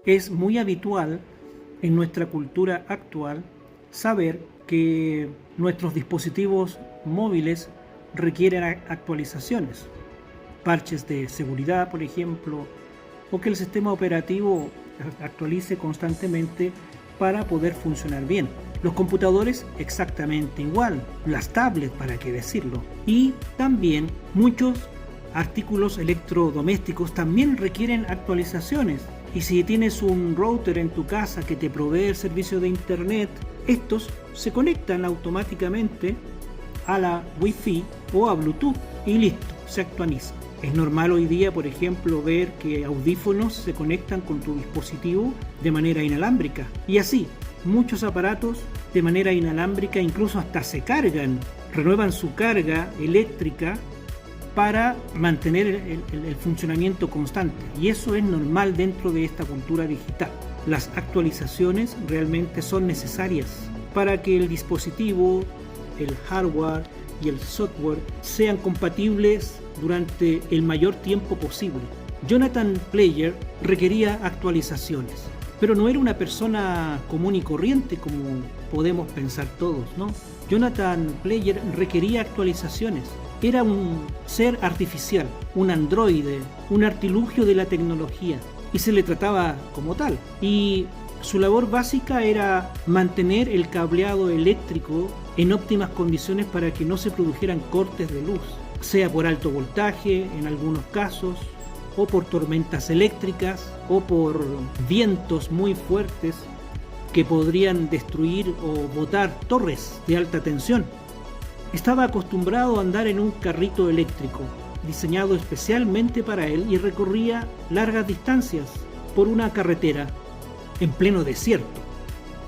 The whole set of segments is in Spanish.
Es muy habitual en nuestra cultura actual saber que nuestros dispositivos móviles requieren actualizaciones, parches de seguridad, por ejemplo, o que el sistema operativo actualice constantemente para poder funcionar bien. Los computadores exactamente igual, las tablets, para qué decirlo, y también muchos artículos electrodomésticos también requieren actualizaciones. Y si tienes un router en tu casa que te provee el servicio de internet, estos se conectan automáticamente a la Wi-Fi o a Bluetooth y listo, se actualiza. Es normal hoy día, por ejemplo, ver que audífonos se conectan con tu dispositivo de manera inalámbrica. Y así, muchos aparatos de manera inalámbrica incluso hasta se cargan, renuevan su carga eléctrica para mantener el funcionamiento constante. Y eso es normal dentro de esta cultura digital. Las actualizaciones realmente son necesarias para que el dispositivo, el hardware y el software sean compatibles durante el mayor tiempo posible. Jonathan Player requería actualizaciones, pero no era una persona común y corriente como podemos pensar todos, ¿no? Jonathan Player requería actualizaciones. Era un ser artificial, un androide, un artilugio de la tecnología, y se le trataba como tal. Y su labor básica era mantener el cableado eléctrico en óptimas condiciones para que no se produjeran cortes de luz, sea por alto voltaje en algunos casos, o por tormentas eléctricas, o por vientos muy fuertes que podrían destruir o botar torres de alta tensión. Estaba acostumbrado a andar en un carrito eléctrico, diseñado especialmente para él, y recorría largas distancias por una carretera en pleno desierto,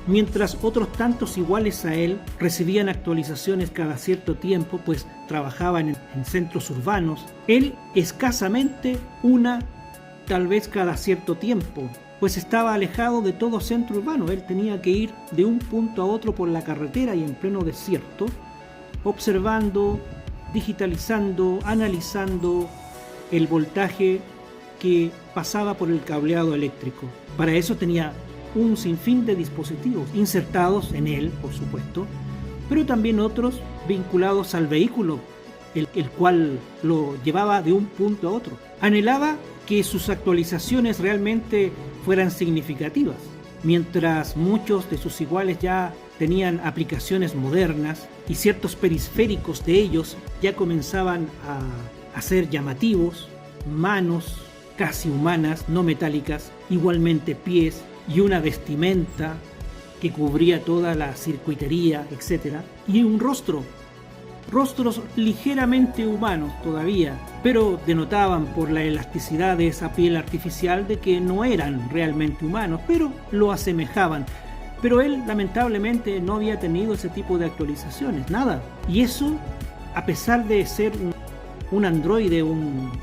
mientras otros tantos iguales a él recibían actualizaciones cada cierto tiempo, pues trabajaban en centros urbanos. Él escasamente una, tal vez cada cierto tiempo, pues estaba alejado de todo centro urbano. Él tenía que ir de un punto a otro por la carretera y en pleno desierto, observando, digitalizando, analizando el voltaje que pasaba por el cableado eléctrico. Para eso tenía un sinfín de dispositivos insertados en él, por supuesto, pero también otros vinculados al vehículo, el cual lo llevaba de un punto a otro. Anhelaba que sus actualizaciones realmente fueran significativas, mientras muchos de sus iguales ya tenían aplicaciones modernas y ciertos periféricos de ellos ya comenzaban a ser llamativos, manos casi humanas, no metálicas, igualmente pies y una vestimenta que cubría toda la circuitería, etc. Y un rostros ligeramente humanos todavía, pero denotaban por la elasticidad de esa piel artificial de que no eran realmente humanos, pero lo asemejaban. Pero él lamentablemente no había tenido ese tipo de actualizaciones, nada. Y eso, a pesar de ser un androide o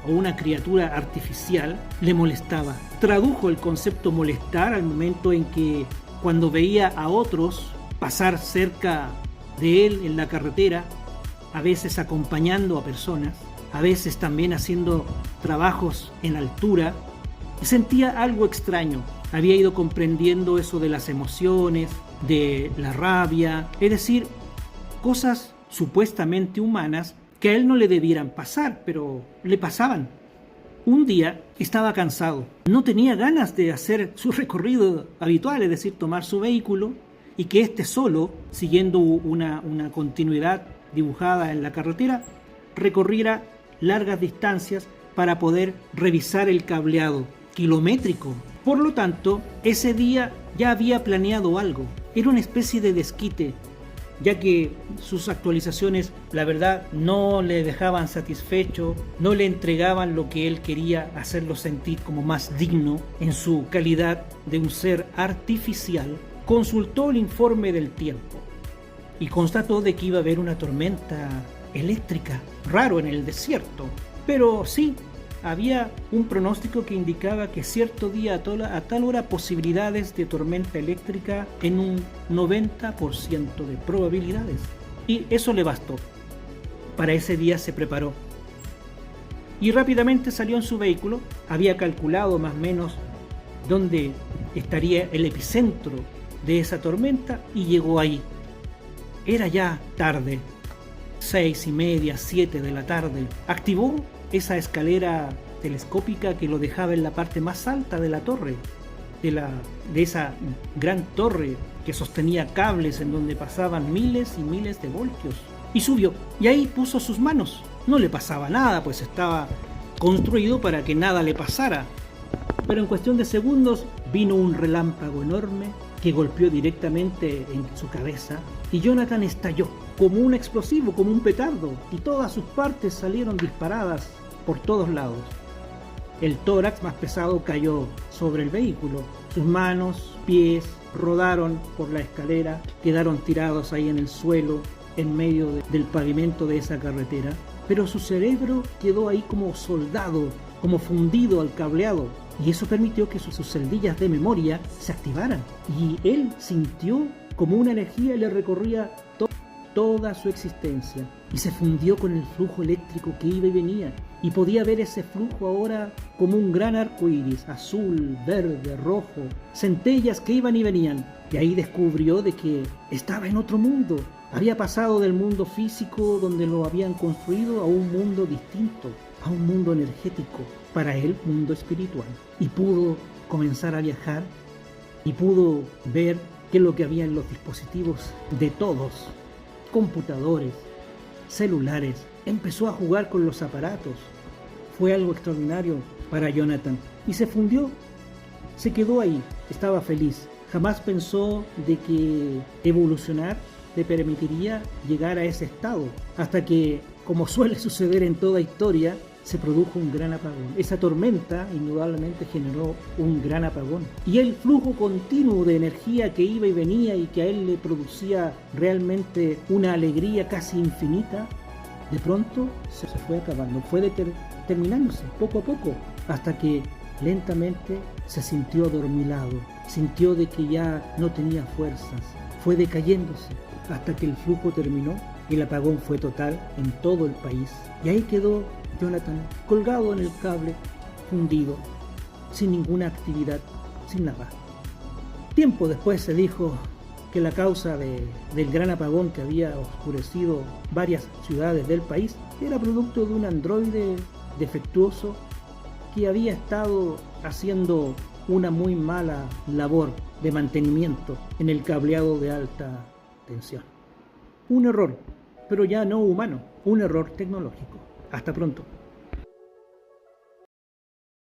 una criatura artificial, le molestaba. Tradujo el concepto molestar al momento en que, cuando veía a otros pasar cerca de él en la carretera, a veces acompañando a personas, a veces también haciendo trabajos en altura, sentía algo extraño. Había ido comprendiendo eso de las emociones, de la rabia, es decir, cosas supuestamente humanas que a él no le debieran pasar, pero le pasaban. Un día estaba cansado, no tenía ganas de hacer su recorrido habitual, es decir, tomar su vehículo y que éste solo, siguiendo una continuidad dibujada en la carretera, recorriera largas distancias para poder revisar el cableado kilométrico. Por lo tanto, ese día ya había planeado algo. Era una especie de desquite, ya que sus actualizaciones, la verdad, no le dejaban satisfecho, no le entregaban lo que él quería, hacerlo sentir como más digno en su calidad de un ser artificial. Consultó el informe del tiempo y constató de que iba a haber una tormenta eléctrica, raro en el desierto, pero sí, había un pronóstico que indicaba que cierto día a tal hora posibilidades de tormenta eléctrica en un 90% de probabilidades. Y eso le bastó. Para ese día se preparó. Y rápidamente salió en su vehículo. Había calculado más o menos dónde estaría el epicentro de esa tormenta y llegó ahí. Era ya tarde, 6:30, 7 de la tarde. Activó esa escalera telescópica que lo dejaba en la parte más alta de la torre, de esa gran torre que sostenía cables en donde pasaban miles y miles de voltios. Y subió, y ahí puso sus manos. No le pasaba nada, pues estaba construido para que nada le pasara. Pero en cuestión de segundos vino un relámpago enorme que golpeó directamente en su cabeza y Jonathan estalló como un explosivo, como un petardo, y todas sus partes salieron disparadas por todos lados. El tórax más pesado cayó sobre el vehículo. Sus manos, pies rodaron por la escalera, quedaron tirados ahí en el suelo, en medio del pavimento de esa carretera. Pero su cerebro quedó ahí como soldado, como fundido al cableado. Y eso permitió que sus celdillas de memoria se activaran. Y él sintió como una energía le recorría toda su existencia. Y se fundió con el flujo eléctrico que iba y venía. Y podía ver ese flujo ahora como un gran arco iris, azul, verde, rojo, centellas que iban y venían. Y ahí descubrió de que estaba en otro mundo. Había pasado del mundo físico donde lo habían construido a un mundo distinto, a un mundo energético, para él mundo espiritual. Y pudo comenzar a viajar y pudo ver qué es lo que había en los dispositivos de todos, computadores, celulares. Empezó a jugar con los aparatos. Fue algo extraordinario para Jonathan y se fundió, se quedó ahí, estaba feliz. Jamás pensó de que evolucionar le permitiría llegar a ese estado, hasta que, como suele suceder en toda historia, se produjo un gran apagón. Esa tormenta indudablemente generó un gran apagón. Y el flujo continuo de energía que iba y venía y que a él le producía realmente una alegría casi infinita, de pronto se fue acabando, fue terminándose poco a poco, hasta que lentamente se sintió adormilado, sintió de que ya no tenía fuerzas, fue decayéndose, hasta que el flujo terminó y el apagón fue total en todo el país. Y ahí quedó Jonathan colgado en el cable, fundido, sin ninguna actividad, sin nada. Tiempo después se dijo que la causa del gran apagón que había oscurecido varias ciudades del país era producto de un androide defectuoso que había estado haciendo una muy mala labor de mantenimiento en el cableado de alta tensión. Un error, pero ya no humano, un error tecnológico. Hasta pronto.